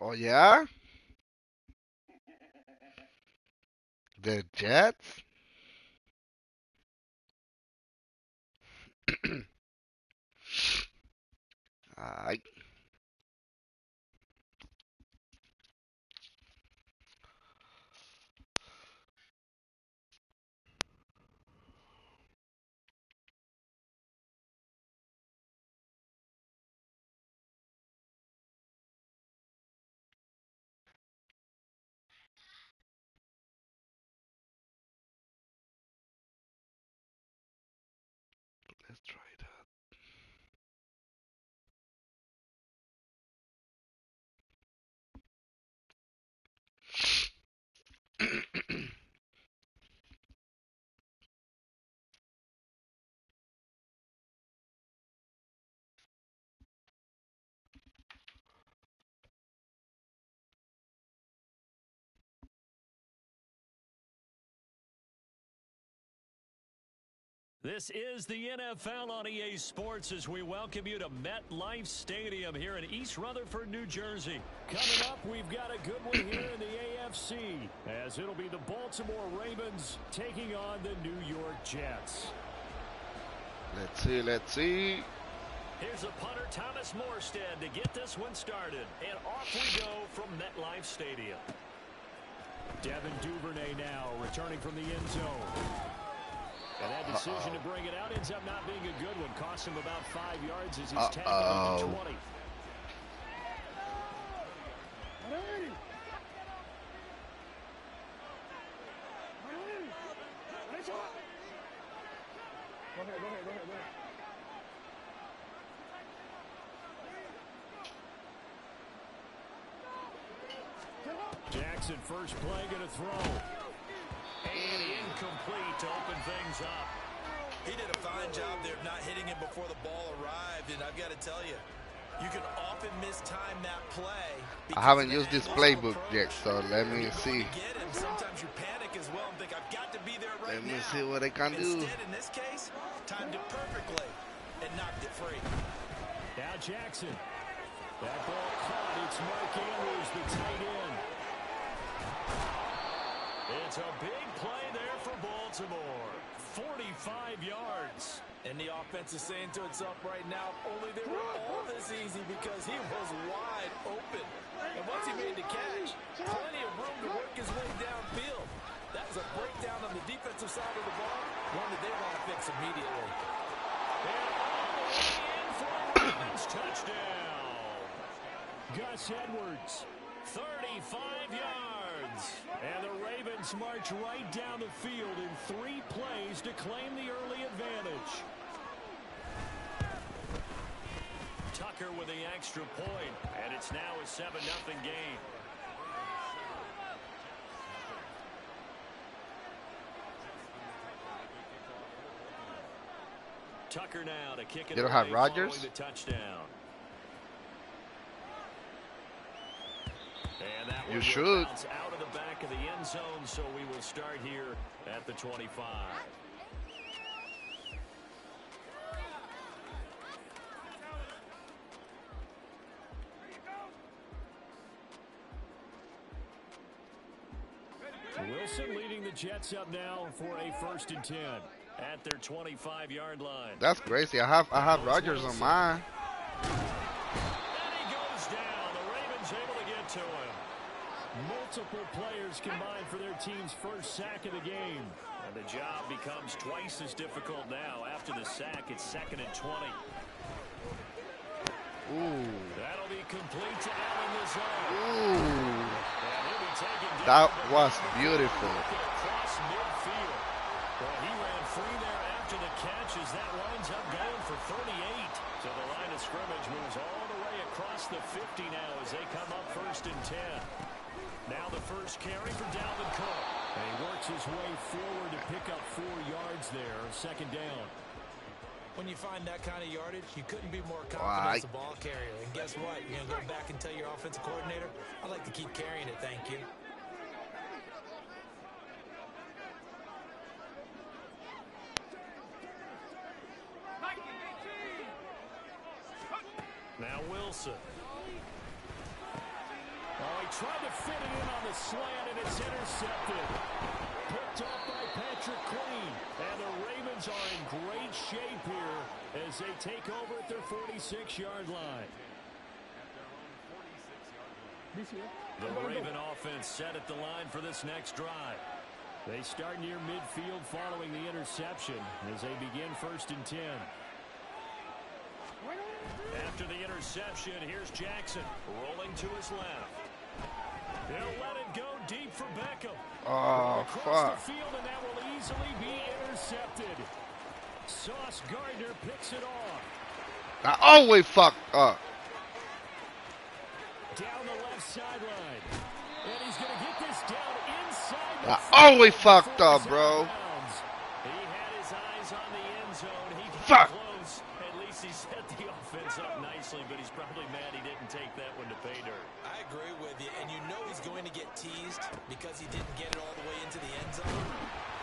Oh yeah, the Jets. I let's try that. This is the NFL on EA Sports as we welcome you to MetLife Stadium here in East Rutherford, New Jersey. Coming up, we've got a good one here in the AFC as it'll be the Baltimore Ravens taking on the New York Jets. Let's see. Let's see. Here's a punter, Thomas Morstead, to get this one started. And off we go from MetLife Stadium. Devin Duvernay now returning from the end zone. And that decision to bring it out ends up not being a good one. Cost him about 5 yards as he's tagged out to 20. Jackson first play going to throw. And incomplete to open things up. He did a fine job there of not hitting him before the ball arrived, and I've got to tell you, you can often mistime that play. I haven't used this playbook yet, so let me see. Sometimes you panic as well and think, I've got to be there right now. Let me see what I can do. Instead, in this case, timed it perfectly and knocked it free. Now Jackson. That ball caught. It's Mark Andrews, the tight end. It's a big play there for Baltimore. 45 yards. And the offense is saying to itself right now, only they were all this easy because he was wide open. And once he made the catch, plenty of room to work his way downfield. That was a breakdown on the defensive side of the ball, one that they want to fix immediately. And all the way in for a Ravens touchdown. Gus Edwards, 35 yards. And the Ravens march right down the field in 3 plays to claim the early advantage. Tucker with the extra point, and it's now a 7-0 game. Tucker now to kick it. You don't have Rodgers? The touchdown. And that you one should. Out of the back of the end zone, so we will start here at the 25. Wilson leading the Jets up now for a 1st and 10 at their 25-yard line. That's crazy. I have Rodgers on mine. And he goes down. The Ravens able to get to him. Multiple players combined for their team's first sack of the game. And the job becomes twice as difficult now. After the sack, it's 2nd and 20. Ooh. That'll be complete to Allen Lazard. Ooh. That was beautiful. Across midfield. Well, he ran free there after the catch as that winds up going for 38. So the line of scrimmage moves all the way across the 50 now as they come up 1st and 10. Now the first carry for Dalvin Cook. And he works his way forward to pick up 4 yards there, 2nd down. When you find that kind of yardage, you couldn't be more confident as a ball carrier. And guess what? You're going to go back and tell your offensive coordinator, I'd like to keep carrying it, thank you. Now Wilson. tried to fit it in on the slant, and it's intercepted. Picked off by Patrick Queen. And the Ravens are in great shape here as they take over at their 46-yard line. The Raven offense set at the line for this next drive. They start near midfield following the interception as they begin 1st and 10. After the interception, here's Jackson rolling to his left. He'll let it go deep for Beckham. Oh, Across fuck. the field, and that will easily be intercepted. Sauce Gardner picks it off. I always fucked up. Down the left sideline. And he's going to get this down inside the I always fucked up, bro. He had his eyes on the end zone. He got Fuck. close. At least he set the offense up nicely, but he's probably mad he didn't take that one to pay dirt. I agree with you, and you know he's going to get teased because he didn't get it all the way into the end zone.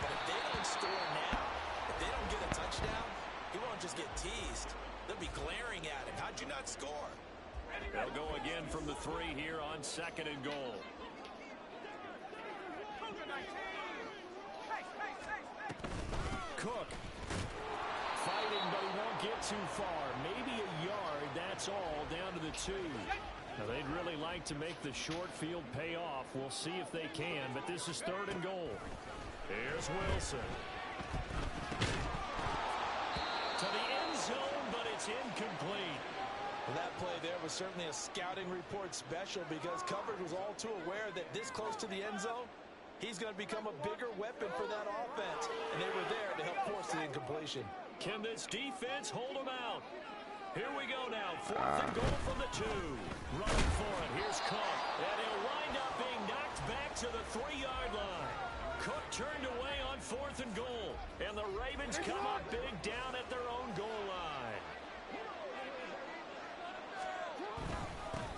But if they don't score now, if they don't get a touchdown, he won't just get teased. They'll be glaring at him. How'd you not score? They'll go again from the 3 here on 2nd and goal. Cook. Fighting, but he won't get too far. Maybe a yard, that's all, down to the 2. Now, they'd really like to make the short field pay off. We'll see if they can, but this is 3rd and goal. Here's Wilson. To the end zone, but it's incomplete. Well, that play there was certainly a scouting report special because coverage was all too aware that this close to the end zone, he's going to become a bigger weapon for that offense. And they were there to help force the incompletion. Can this defense hold them out? Here we go now. 4th and goal from the 2. Running for it. Here's Cook. And he'll wind up being knocked back to the 3-yard line. Cook turned away on 4th and goal. And the Ravens come up big down at their own goal line.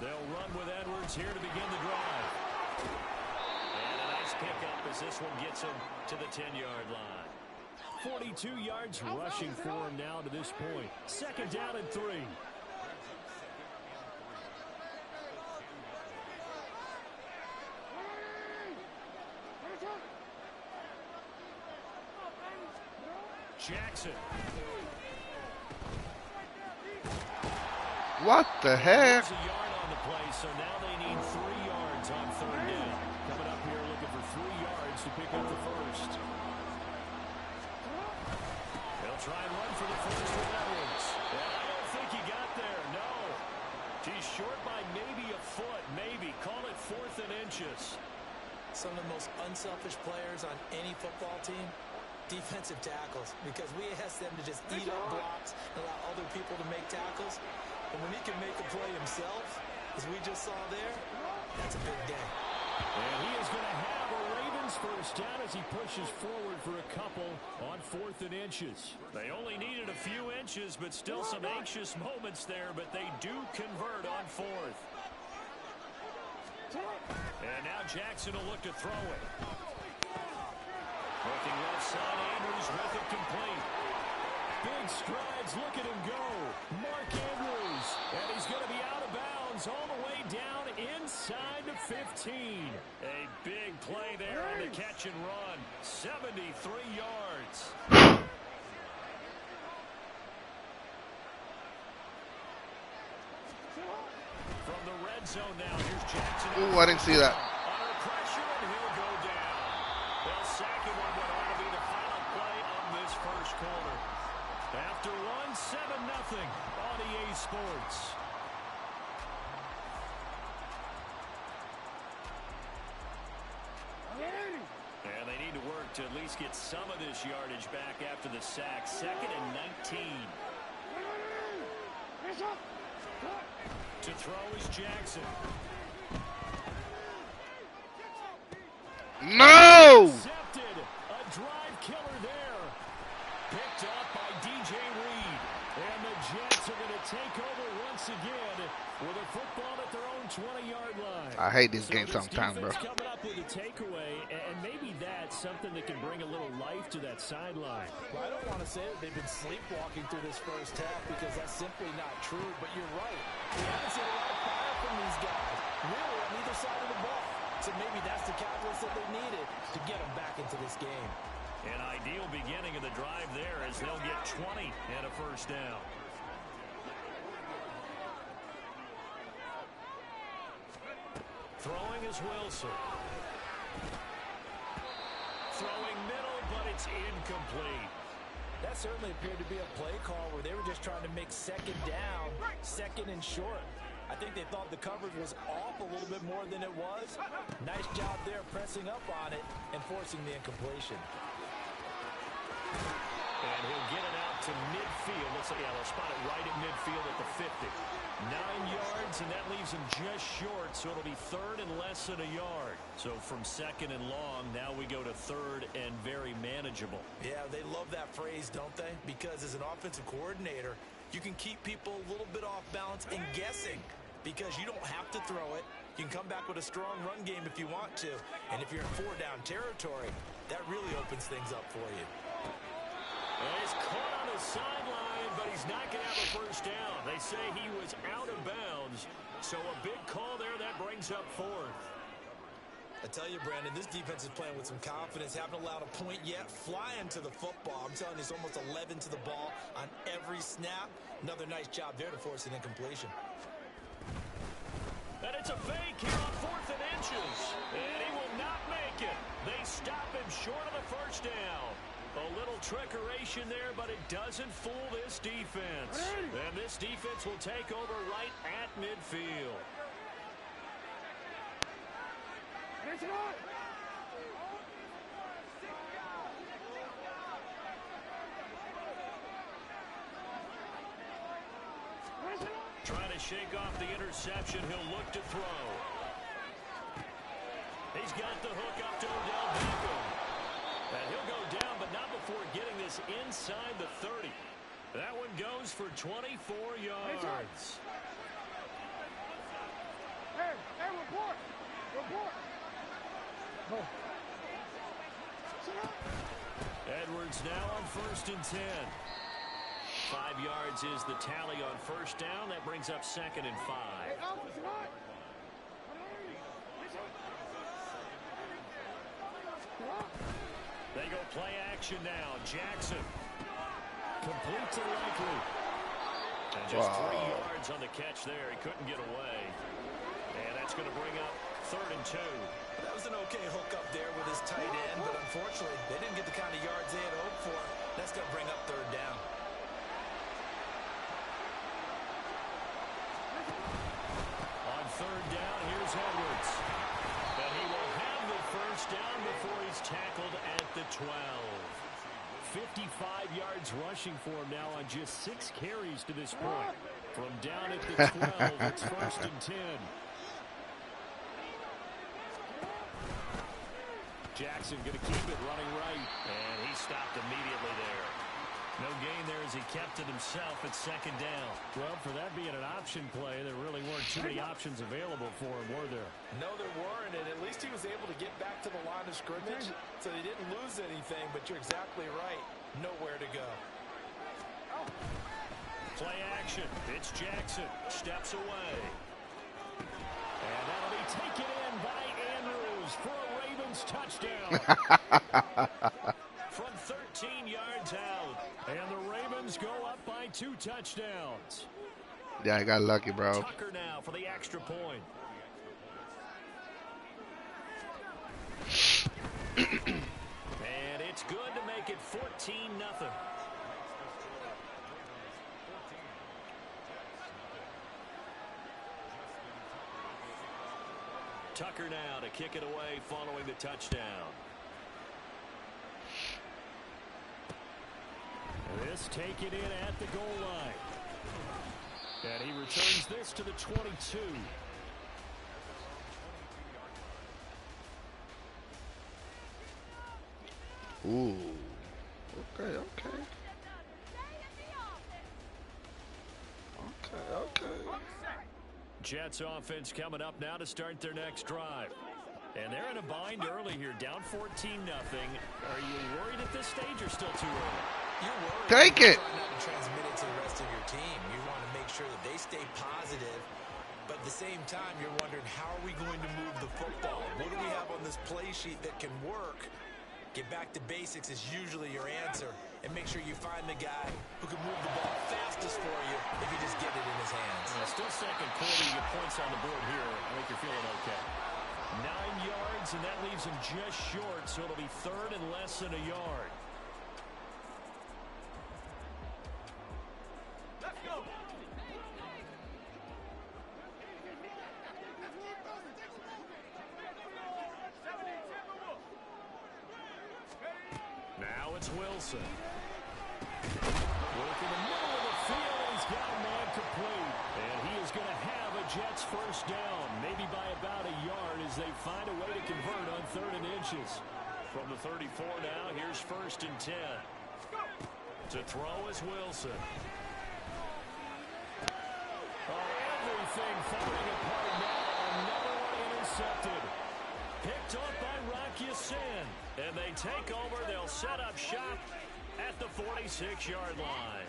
They'll run with Edwards here to begin the drive. And a nice pickup as this one gets him to the 10-yard line. 42 yards rushing for him now to this point. 2nd down and 3. Jackson. What the heck? A yard on the play, so now they need 3 yards on 3rd down. Coming up here looking for 3 yards to pick up the 1st. They'll try and run for the 1st with Edwards. And I don't think he got there, no. He's short by maybe a foot, maybe. Call it 4th and inches. Some of the most unselfish players on any football team, defensive tackles, because we ask them to just eat up blocks and allow other people to make tackles. And when he can make a play himself, as we just saw there, that's a big day. And he is going to have a Ravens 1st down as he pushes forward for a couple on 4th and inches. They only needed a few inches, but still some anxious moments there, but they do convert on 4th. And now Jackson will look to throw it. Looking left side, Andrews with it complete. Big strides, look at him go. Mark Andrews, and he's going to be out of bounds all the way down inside the 15. A big play there on the catch and run. 73 yards. From the red zone now, here's Jackson. Ooh, I didn't see that. Under pressure, and he'll go down. They'll sack him on what ought to be the final play of this 1st quarter. After 7-0 on EA Sports. And they need to work to at least get some of this yardage back after the sack. 2nd and 19. To throw is Jackson. No! Intercepted. A drive killer there. Picked up by DJ Reed. And the Jets are going to take over once again with a football at their own 20-yard line. I hate this game sometimes, bro. Coming up with a takeaway, and maybe that's something that can bring a little life to that sideline. Well, I don't want to say that they've been sleepwalking through this 1st half because that's simply not true, but you're right. We haven't seen a lot of fire from these guys. really on either side of the ball. So maybe that's the catalyst that they needed to get them back into this game. An ideal beginning of the drive there as they'll get 20 and a first down. Throwing is Wilson. Throwing middle, but it's incomplete. That certainly appeared to be a play call where they were just trying to make second down, second and short. I think they thought the coverage was off a little bit more than it was. Nice job there pressing up on it and forcing the incompletion. And he'll get it out to midfield. They'll spot it right at midfield at the 50. 9 yards, and that leaves him just short, so it'll be third and less than a yard. So from second and long, now we go to third and very manageable. Yeah, they love that phrase, don't they? Because as an offensive coordinator, you can keep people a little bit off balance and guessing because you don't have to throw it. You can come back with a strong run game if you want to. And if you're in 4-down territory, that really opens things up for you. And he's caught on the sideline, but he's not going to have a first down. They say he was out of bounds, so a big call there. That brings up fourth. I tell you, Brandon, this defense is playing with some confidence. Haven't allowed a point yet. Flying to the football. I'm telling you, it's almost 11 to the ball on every snap. Another nice job there to force an incompletion. And it's a fake here on 4th and inches. And he will not make it. They stop him short of the first down. A little trickeration there, but it doesn't fool this defense. And this defense will take over right at midfield. Trying to shake off the interception. He'll look to throw. He's got the hook up to Odell Beckham. And he'll go down, but not before getting this inside the 30. That one goes for 24 yards. Hey, report! Report! Oh. Edwards now on 1st and 10. 5 yards is the tally on first down. That brings up 2nd and 5. They go play action now. Jackson completes it likely. And just 3 yards on the catch there. He couldn't get away. And that's going to bring up 3rd and 2. That was an okay hook up there with his tight end, but unfortunately, they didn't get the kind of yards they had hoped for. That's going to bring up 3rd down. On 3rd down, here's Edwards. And he will have the first down before he's tackled at the 12. 55 yards rushing for him now on just 6 carries to this point. From down at the 12, it's 1st and 10. Jackson going to keep it running right, and he stopped immediately there. No gain there as he kept it himself at 2nd down. Well, for that being an option play, there really weren't too many options available for him, were there? No, there weren't, and at least he was able to get back to the line of scrimmage, so they didn't lose anything, but you're exactly right. Nowhere to go. Play action. It's Jackson. Steps away. And that'll be taken in by Andrews for a Ravens touchdown. From 13 yards out. And the Ravens go up by 2 touchdowns. Yeah, I got lucky, bro. Tucker now for the extra point. And it's good to make it 14-0. Tucker now to kick it away following the touchdown. This taken in at the goal line. And he returns this to the 22. Ooh. Okay, okay. Jets offense coming up now to start their next drive. And they're in a bind early here, down 14-0. Are you worried at this stage or still too early? You're worried. Take it. You're trying not to transmit it to the rest of your team. You want to make sure that they stay positive. But at the same time, you're wondering, how are we going to move the football? What do we have on this play sheet that can work? Get back to basics is usually your answer. And make sure you find the guy who can move the ball fastest for you if you just get it in his hands. Still second quarter, you get points on the board here. I think you're feeling okay. 9 yards, and that leaves him just short, so it'll be third and less than a yard. Let's go. Now it's Wilson. Working the middle of the field. He's got a man complete. And he is going to have a Jets first down, maybe by about a yard as they find a way to convert on 3rd and inches. From the 34 now, here's 1st and 10. To throw is Wilson. Oh, everything falling apart now. Another one intercepted. Picked off by Rocky Sin. And they take over. They'll set up shop at the 46-yard line.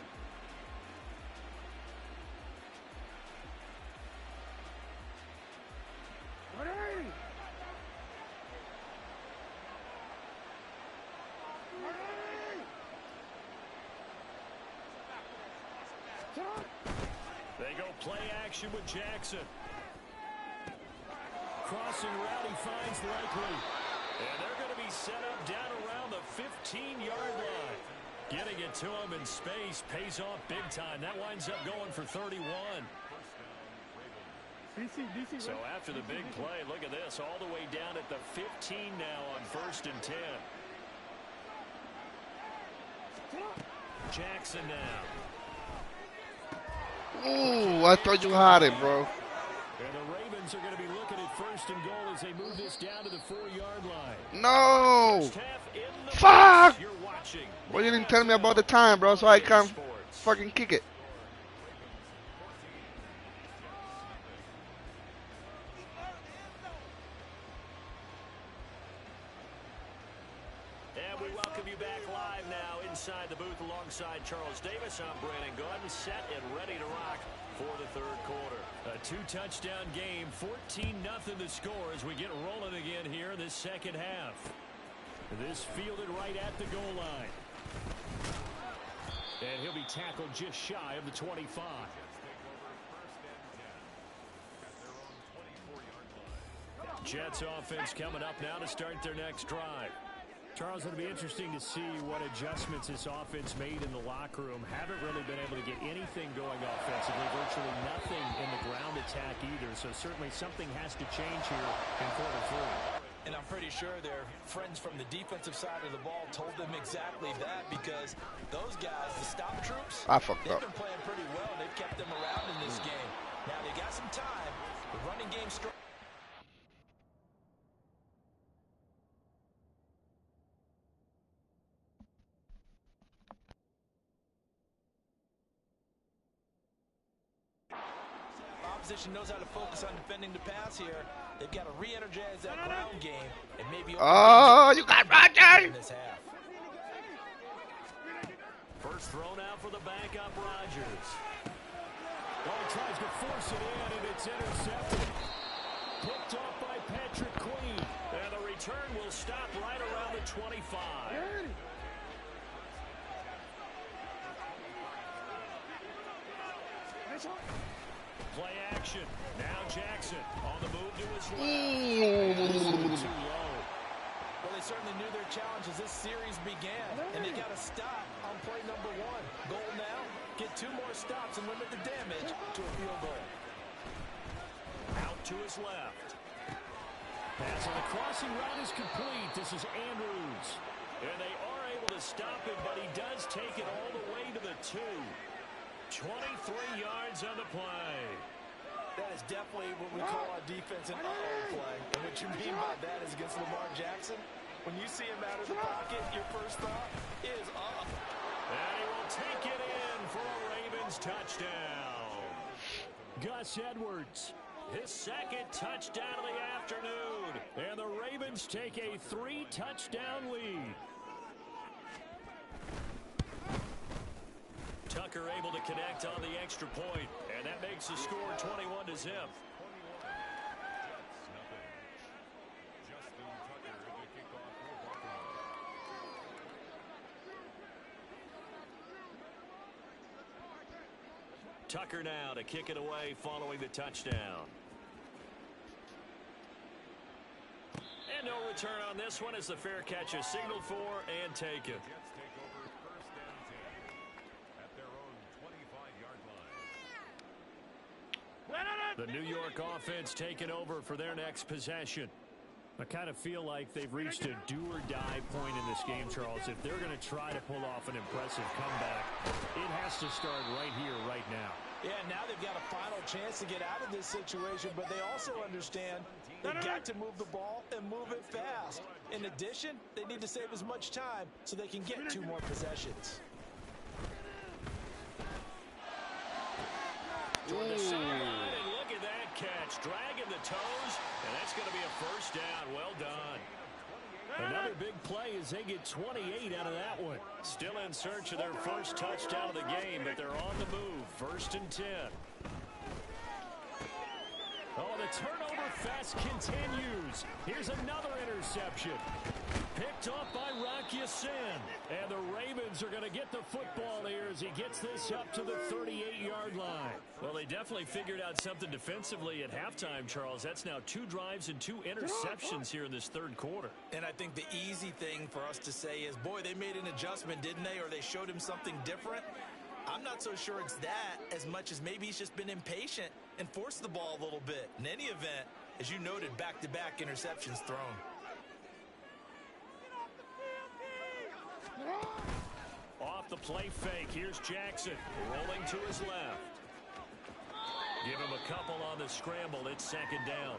Ready? They go play action with Jackson. Crossing route, he finds Likely. And they're going to be set up down around the 15-yard line. Getting it to him in space pays off big time. That winds up going for 31. DC, so after the big play, look at this. All the way down at the 15 now on 1st and 10. Jackson now. Ooh, I thought you had it, bro. And the Ravens are going to be looking at 1st and goal as they move this down to the 4-yard line. No! Fuck! Well, you didn't tell me about the time, bro, so I can't fucking kick it. And we welcome you back live now inside the booth alongside Charles Davis. I'm Brandon Gordon, set and ready to rock for the 3rd quarter. A 2-touchdown game, 14-0 the score as we get rolling again here in this 2nd half. This fielded right at the goal line. And he'll be tackled just shy of the 25. Jets offense coming up now to start their next drive. Charles, it'll be interesting to see what adjustments this offense made in the locker room. Haven't really been able to get anything going offensively, virtually nothing in the ground attack either. So certainly something has to change here in quarter 3. And I'm pretty sure their friends from the defensive side of the ball told them exactly that, because those guys, the stop troops, I fucked they've up. been playing pretty well. They've kept them around in this game. Now they got some time. The running game strong. Opposition knows how to focus on defending the pass here. They've got to re-energize that ground game and maybe. Oh, you got Roger! In this half. First thrown out for the backup Rodgers. Well, he tries to force it in, and it's intercepted. Picked off by Patrick Queen. And the return will stop right around the 25. Play action. Now Jackson on the move to his left. Too low. Well, they certainly knew their challenge as this series began, and they got to stop on play number 1. Goal now, get 2 more stops and limit the damage to a field goal. Out to his left. Pass on the crossing route is complete. This is Andrews. And they are able to stop him, but he does take it all the way to the 2. 23 yards on the play. That is definitely what we call our defense an uh-oh play. And what you mean by that is against Lamar Jackson, when you see him out of the pocket, your first thought is up. And he will take it in for a Ravens touchdown. Gus Edwards, his 2nd touchdown of the afternoon. And the Ravens take a 3-touchdown lead. Tucker able to connect on the extra point, and that makes the score 21-0. Tucker now to kick it away following the touchdown. And no return on this one as the fair catch is signaled for and taken. The New York offense taking over for their next possession. I kind of feel like they've reached a do-or-die point in this game, Charles. If they're going to try to pull off an impressive comeback, it has to start right here, right now. Yeah, now they've got a final chance to get out of this situation, but they also understand they've got to move the ball and move it fast. In addition, they need to save as much time so they can get 2 more possessions. Toward the sideline, and look at that catch. Dragging the toes, and that's going to be a first down. Well done. Another big play as they get 28 out of that one. Still in search of their first touchdown of the game, but they're on the move. 1st and 10. Oh, the turnover fest continues. Here's another interception. Picked off by Rock Ya-Sin. And the Ravens are going to get the football here as he gets this up to the 38-yard line. Well, they definitely figured out something defensively at halftime, Charles. That's now 2 drives and 2 interceptions here in this 3rd quarter. And I think the easy thing for us to say is, boy, they made an adjustment, didn't they? Or they showed him something different. I'm not so sure it's that as much as maybe he's just been impatient and forced the ball a little bit. In any event, as you noted, back-to-back interceptions thrown. Off the play fake, here's Jackson rolling to his left. Give him a couple on the scramble. It's 2nd down.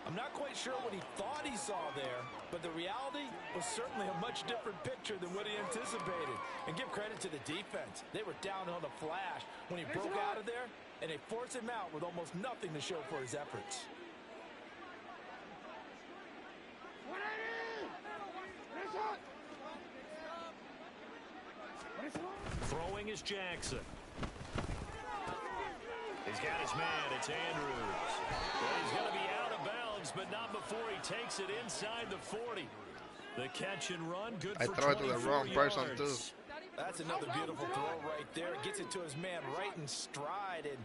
I'm not quite sure what he thought he saw there, but the reality was certainly a much different picture than what he anticipated. And give credit to the defense. They were down on the flash when he broke out of there, and they forced him out with almost nothing to show for his efforts. Throwing is Jackson. He's got his man. It's Andrews. Well, he's going to be out of bounds, but not before he takes it inside the 40. The catch and run, good for 24 yards. I threw it to the wrong person, too. That's another beautiful throw right there. Gets it to his man right in stride. And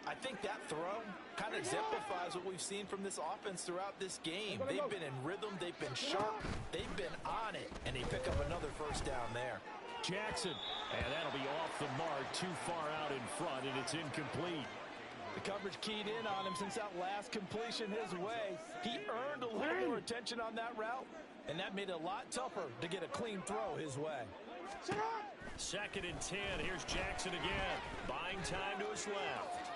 I think that throw kind of exemplifies what we've seen from this offense throughout this game. They've been in rhythm. They've been sharp. They've been on it. And they pick up another first down there. Jackson. And that'll be off the mark, too far out in front, and it's incomplete. The coverage keyed in on him since that last completion his way. He earned a little more attention on that route, and that made it a lot tougher to get a clean throw his way. 2nd and 10. Here's Jackson again. Buying time to his left.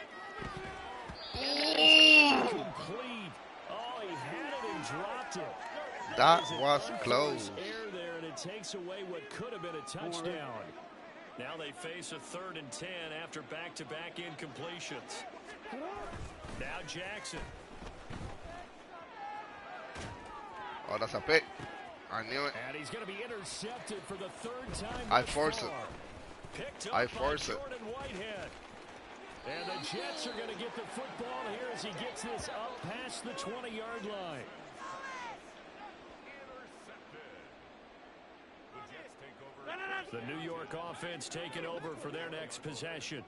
Complete. Oh, he had it and dropped it. That was close. Air there, and it takes away what could have been a touchdown. Now they face a 3rd and 10 after back-to-back incompletions. Now Jackson. Oh, that's a pick. I knew it. And he's going to be intercepted for the 3rd time. I force it. Picked up I force by it. Jordan Whitehead. And the Jets are going to get the football here as he gets this up past the 20-yard line. The New York offense taking over for their next possession.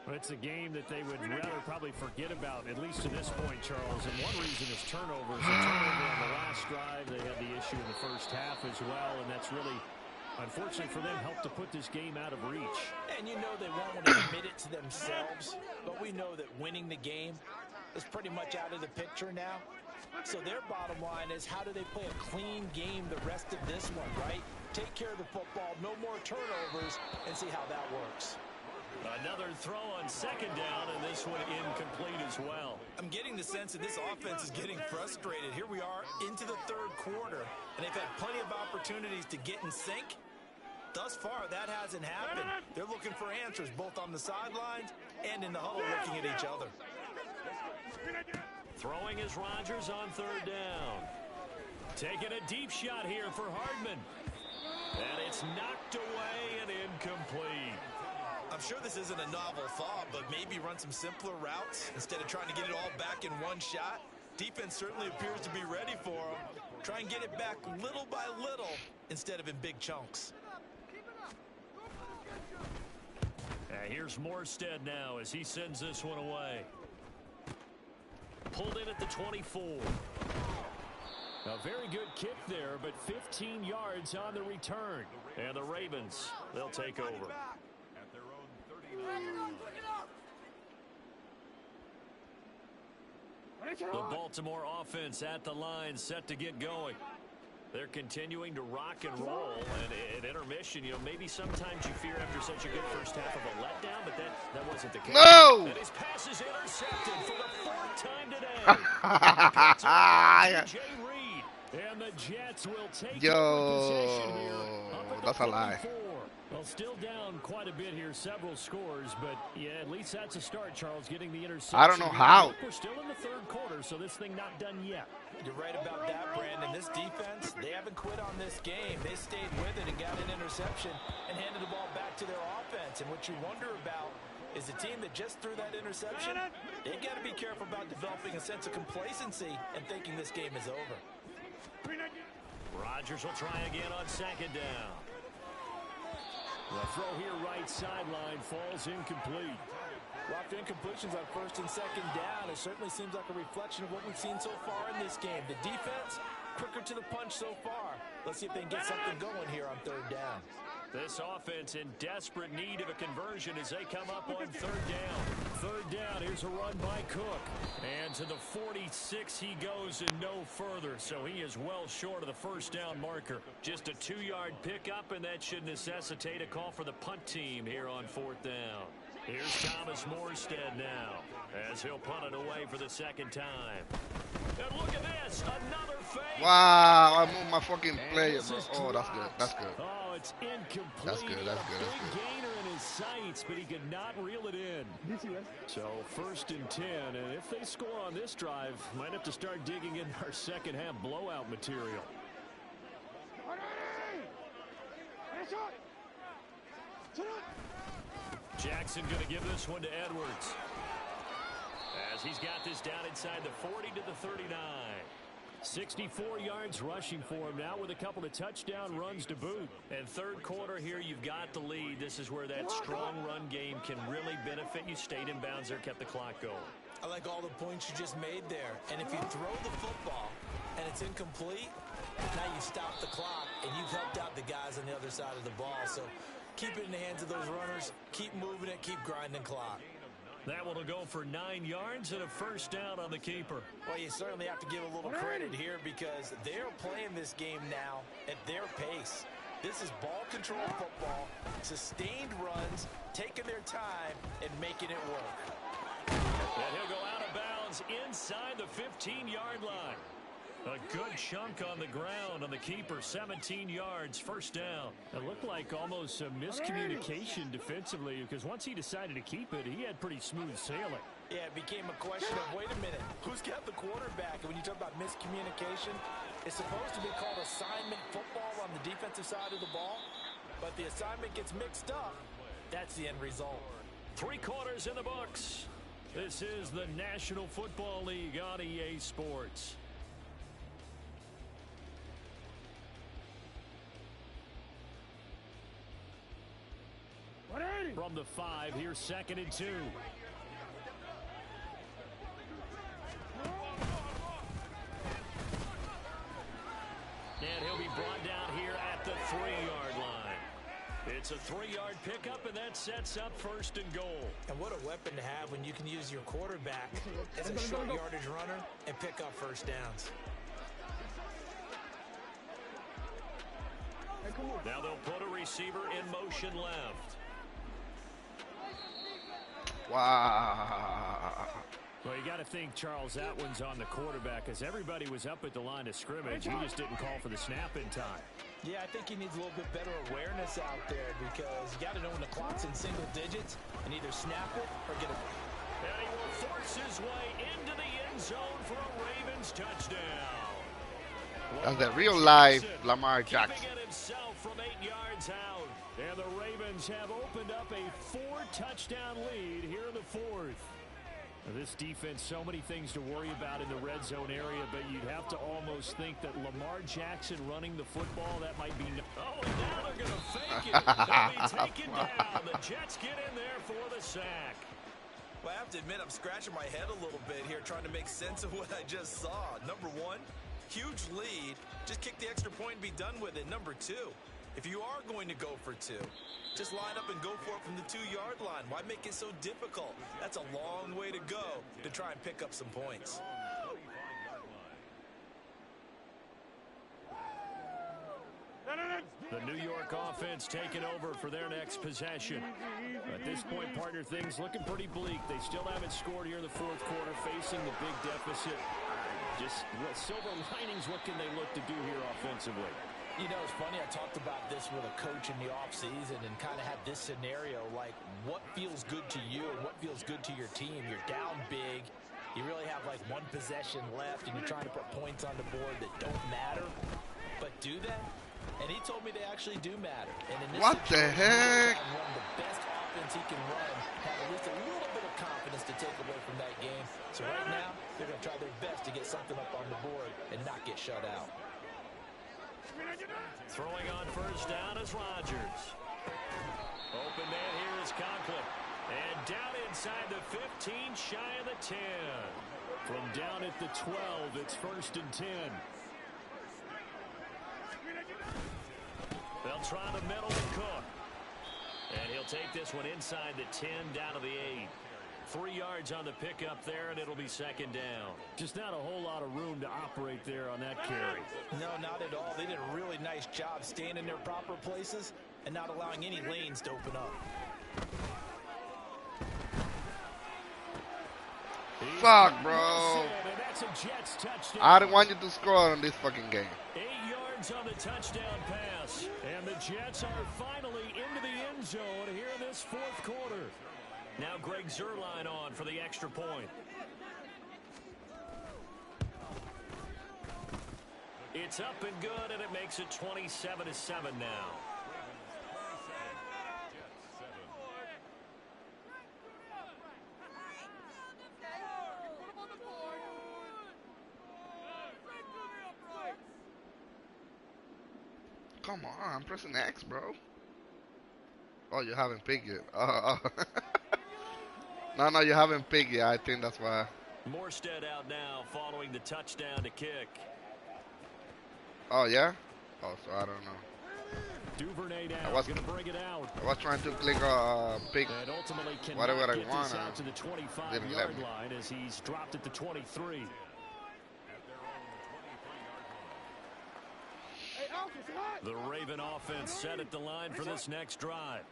Well, it's a game that they would rather probably forget about, at least to this point, Charles. And one reason is turnovers. A turnover on the last drive. They had the issue in the first half as well, and that's really, unfortunately for them, helped to put this game out of reach. And you know they won't want to admit it to themselves, but we know that winning the game is pretty much out of the picture now. So their bottom line is, how do they play a clean game the rest of this one, right? Take care of the football, no more turnovers, and see how that works. Another throw on 2nd down, and this one incomplete as well. I'm getting the sense that this offense is getting frustrated. Here we are into the 3rd quarter, and they've had plenty of opportunities to get in sync. Thus far, that hasn't happened. They're looking for answers both on the sidelines and in the huddle looking at each other. Throwing is Rodgers on 3rd down. Taking a deep shot here for Hardman. And it's knocked away and incomplete. I'm sure this isn't a novel thought, but maybe run some simpler routes instead of trying to get it all back in one shot. Defense certainly appears to be ready for them. Try and get it back little by little instead of in big chunks. Here's Morstead now as he sends this one away. Pulled in at the 24. A very good kick there, but 15 yards on the return. And the Ravens, they'll take over. At their own 39. The Baltimore offense at the line, set to get going. They're continuing to rock and roll, and at intermission, maybe sometimes you fear after such a good first half of a letdown, but that wasn't the case. No! And his pass is intercepted for the 4th time today. Jay Reed, and the Jets will take possession here. That's a lie. Well, still down quite a bit here, several scores, but yeah, at least that's a start, Charles, getting the interception. I don't know how. We're still in the 3rd quarter, so this thing not done yet. You're right about that, Brandon. This defense, they haven't quit on this game. They stayed with it and got an interception and handed the ball back to their offense. And what you wonder about is the team that just threw that interception, they've got to be careful about developing a sense of complacency and thinking this game is over. Rodgers will try again on 2nd down. The throw here right sideline falls incomplete. Locked incompletions on 1st and 2nd down. It certainly seems like a reflection of what we've seen so far in this game. The defense, quicker to the punch so far. Let's see if they can get something going here on 3rd down. This offense in desperate need of a conversion as they come up on 3rd down. 3rd down, here's a run by Cook. And to the 46 he goes and no further. So he is well short of the 1st down marker. Just a 2-yard pickup, and that should necessitate a call for the punt team here on 4th down. Here's Thomas Morstead now as he'll punt it away for the 2nd time. And look at this, another fake. Wow, I moved my fucking player, bro. Oh, that's good. That's good. Oh, it's incomplete. That's good. That's good. That's Big good. gainer in his sights, but he could not reel it in. So 1st and 10, and if they score on this drive, might have to start digging in our 2nd half blowout material. Jackson going to give this one to Edwards. As he's got this down inside the 40 to the 39. 64 yards rushing for him now with a couple of touchdown runs to boot. And 3rd quarter here, you've got the lead. This is where that strong run game can really benefit you. Stayed in bounds there, kept the clock going. I like all the points you just made there. And if you throw the football and it's incomplete, now you stop the clock and you've helped out the guys on the other side of the ball. So keep it in the hands of those runners. Keep moving it. Keep grinding clock. That one will go for 9 yards and a 1st down on the keeper. Well, you certainly have to give a little credit here because they're playing this game now at their pace. This is ball control football, sustained runs, taking their time and making it work. And he'll go out of bounds inside the 15-yard line. A good chunk on the ground on the keeper, 17 yards, 1st down. It looked like almost a miscommunication defensively because once he decided to keep it, he had pretty smooth sailing. Yeah, it became a question of, wait a minute, who's got the quarterback? And when you talk about miscommunication, it's supposed to be called assignment football on the defensive side of the ball, but the assignment gets mixed up. That's the end result. 3 quarters in the books. This is the National Football League on EA Sports. From the 5, here's 2nd and 2. And he'll be brought down here at the 3-yard line. It's a 3-yard pickup, and that sets up 1st and goal. And what a weapon to have when you can use your quarterback as a short yardage runner and pick up 1st downs. Now they'll put a receiver in motion left. Wow. Well, you got to think, Charles, that one's on the quarterback because everybody was up at the line of scrimmage. He just didn't call for the snap in time. Yeah, I think he needs a little bit better awareness out there because you got to know when the clock's in single digits and either snap it or get it. And he will force his way into the end zone for a Ravens touchdown. That's the real life Lamar Jackson. Keeping it himself from 8 yards out. And the Ravens have opened up a 4-touchdown lead here in the 4th. This defense, so many things to worry about in the red zone area, but you'd have to almost think that Lamar Jackson running the football, that might be... Oh, and now they're going to fake it. They'll be taken down. The Jets get in there for the sack. Well, I have to admit, I'm scratching my head a little bit here trying to make sense of what I just saw. Number one, huge lead. Just kick the extra point and be done with it. Number two, if you are going to go for two, just line up and go for it from the 2-yard line. Why make it so difficult? That's a long way to go to try and pick up some points. The New York offense taking over for their next possession. At this point, partner, things looking pretty bleak. They still haven't scored here in the fourth quarter, facing the big deficit. Just what silver linings, what can they look to do here offensively? You know, it's funny, I talked about this with a coach in the offseason and kind of had this scenario, like what feels good to you and what feels good to your team. You're down big. You really have like one possession left and you're trying to put points on the board that don't matter. But do they? And he told me they actually do matter. And in this What the heck? Run the best offense he can run, have at least a little bit of confidence to take away from that game. So right now, they're going to try their best to get something up on the board and not get shut out. Throwing on first down is Rodgers. Open man here is Conklin. And down inside the 15, shy of the 10. From down at the 12, it's 1st and 10. They'll try the middle and Cook. And he'll take this one inside the 10, down to the 8. 3 yards on the pickup there, and it'll be 2nd down. Just not a whole lot of room to operate there on that carry. No, not at all. They did a really nice job staying in their proper places and not allowing any lanes to open up. Fuck, bro. I don't want you to score on this fucking game. 8 yards on the touchdown pass. And the Jets are finally into the end zone here in this fourth quarter. Now Greg Zuerlein on for the extra point. It's up and good, and it makes it 27-7 now. Come on, I'm pressing X, bro. Oh, you haven't picked it. No, you haven't picked it. I think that's why. Morstead out now following the touchdown to kick. Oh, yeah? Oh, so I don't know. Duvernay down, going to bring it out. I was trying to click pick whatever I want. Out to the 25-yard line as he's dropped at the 23. The Raven offense set at the line for this next drive.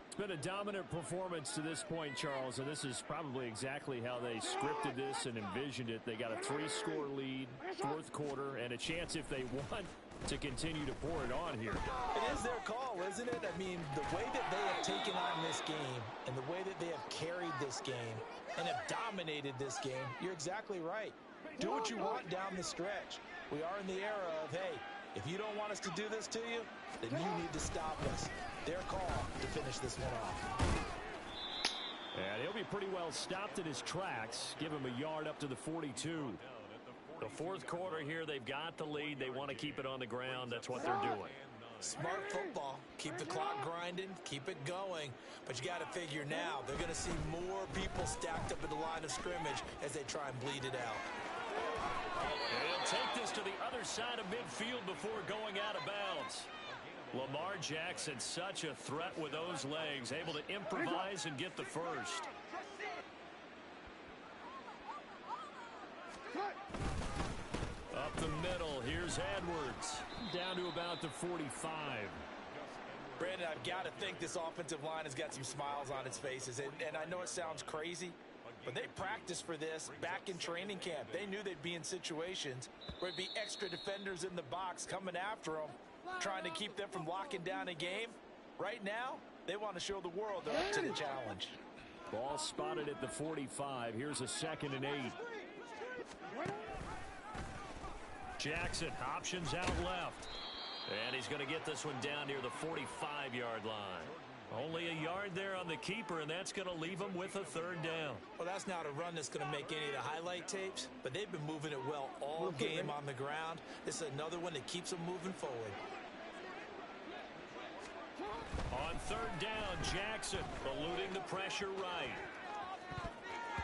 It's been a dominant performance to this point, Charles, and this is probably exactly how they scripted this and envisioned it. They got a 3-score lead, fourth quarter, and a chance if they want to continue to pour it on here. It is their call, isn't it? I mean, the way that they have taken on this game and the way that they have carried this game and have dominated this game, you're exactly right. Do what you want down the stretch. We are in the era of, hey, if you don't want us to do this to you, then you need to stop us. Their call to finish this one off. And he'll be pretty well stopped in his tracks. Give him a yard up to the 42. The fourth quarter here, they've got the lead. They want to keep it on the ground. That's what they're doing. Smart football. Keep the clock grinding. Keep it going. But you got to figure now, they're going to see more people stacked up at the line of scrimmage as they try and bleed it out. And he'll take this to the other side of midfield before going out of bounds. Lamar Jackson, such a threat with those legs, able to improvise and get the first. Up the middle, here's Edwards. Down to about the 45. Brandon, I've got to think this offensive line has got some smiles on its faces. And I know it sounds crazy, but they practiced for this back in training camp. They knew they'd be in situations where it'd be extra defenders in the box coming after them, trying to keep them from locking down a game. Right now, they want to show the world they're up to the challenge. Ball spotted at the 45. Here's a 2nd and 8. Jackson options out left. And he's going to get this one down near the 45-yard line. Only a yard there on the keeper, and that's going to leave them with a third down. Well, that's not a run that's going to make any of the highlight tapes, but they've been moving it well all game on the ground. This is another one that keeps them moving forward. On third down, Jackson eluding the pressure right.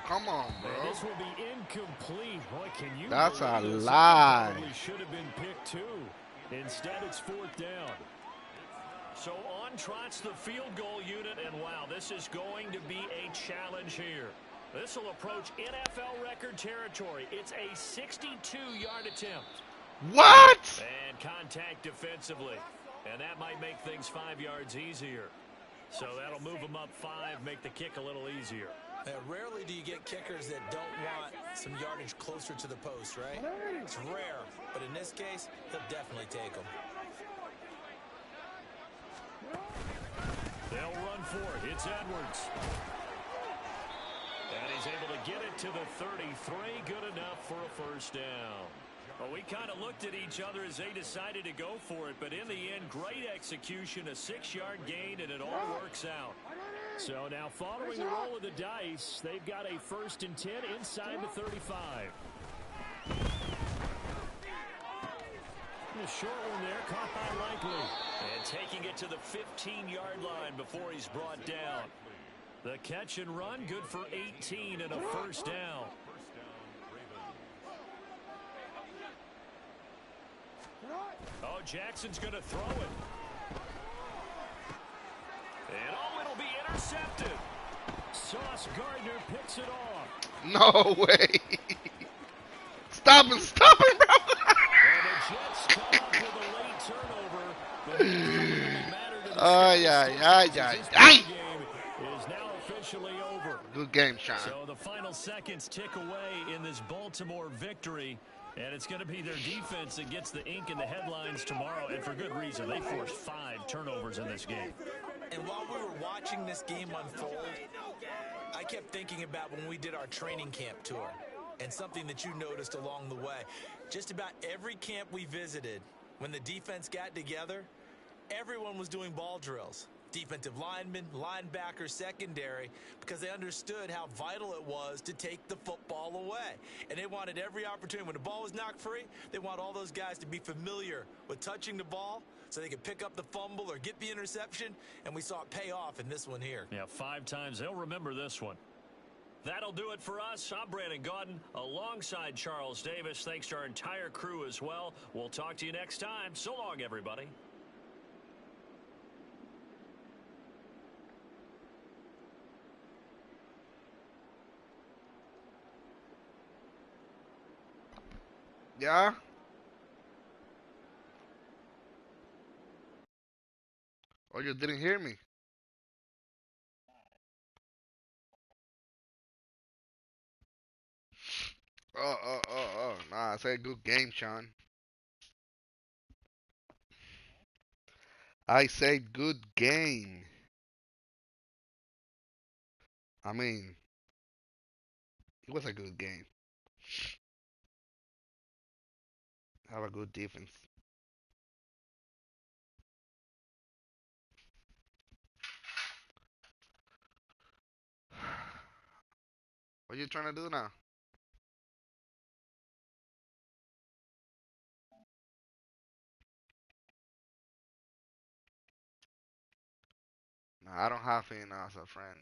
Come on, And bro. this will be incomplete. Boy, can you That's a believe this? lie. That probably should have been picked too. Instead, it's fourth down. So on trots the field goal unit, and wow, this is going to be a challenge here. This will approach NFL record territory. It's a 62-yard attempt. What? And contact defensively. And that might make things 5 yards easier. So that'll move them up 5, make the kick a little easier. Rarely do you get kickers that don't want some yardage closer to the post, right? It's rare, but in this case, he'll definitely take them. They'll run for it. It's Edwards. And he's able to get it to the 33. Good enough for a first down. Well, we kind of looked at each other as they decided to go for it, but in the end, great execution, a 6-yard gain, and it all works out. So now following the roll of the dice, they've got a 1st and 10 inside the 35. A short one there, caught by Likely. And taking it to the 15-yard line before he's brought down. The catch and run, good for 18 and a first down. Oh, Jackson's going to throw it. And oh, it'll be intercepted. Sauce Gardner picks it off. No way. Stop him, bro. And the Jets come up with a late turnover. But it doesn't really matter to the This game is now officially over. Good game, Sean. So the final seconds tick away in this Baltimore victory. And it's going to be their defense that gets the ink in the headlines tomorrow, and for good reason. They forced 5 turnovers in this game. And while we were watching this game unfold, I kept thinking about when we did our training camp tour, and something that you noticed along the way. Just about every camp we visited, when the defense got together, everyone was doing ball drills. Defensive linemen, linebackers, secondary, because they understood how vital it was to take the football away. And they wanted every opportunity. When the ball was knocked free, they want all those guys to be familiar with touching the ball so they could pick up the fumble or get the interception, and we saw it pay off in this one here. Yeah, 5 times. They'll remember this one. That'll do it for us. I'm Brandon Gaudin alongside Charles Davis. Thanks to our entire crew as well. We'll talk to you next time. So long, everybody. Yeah? Or you didn't hear me? Nah, I said good game, Sean. I said good game. I mean, it was a good game. Have a good defense. What you trying to do now? Nah, I don't have him as a friend.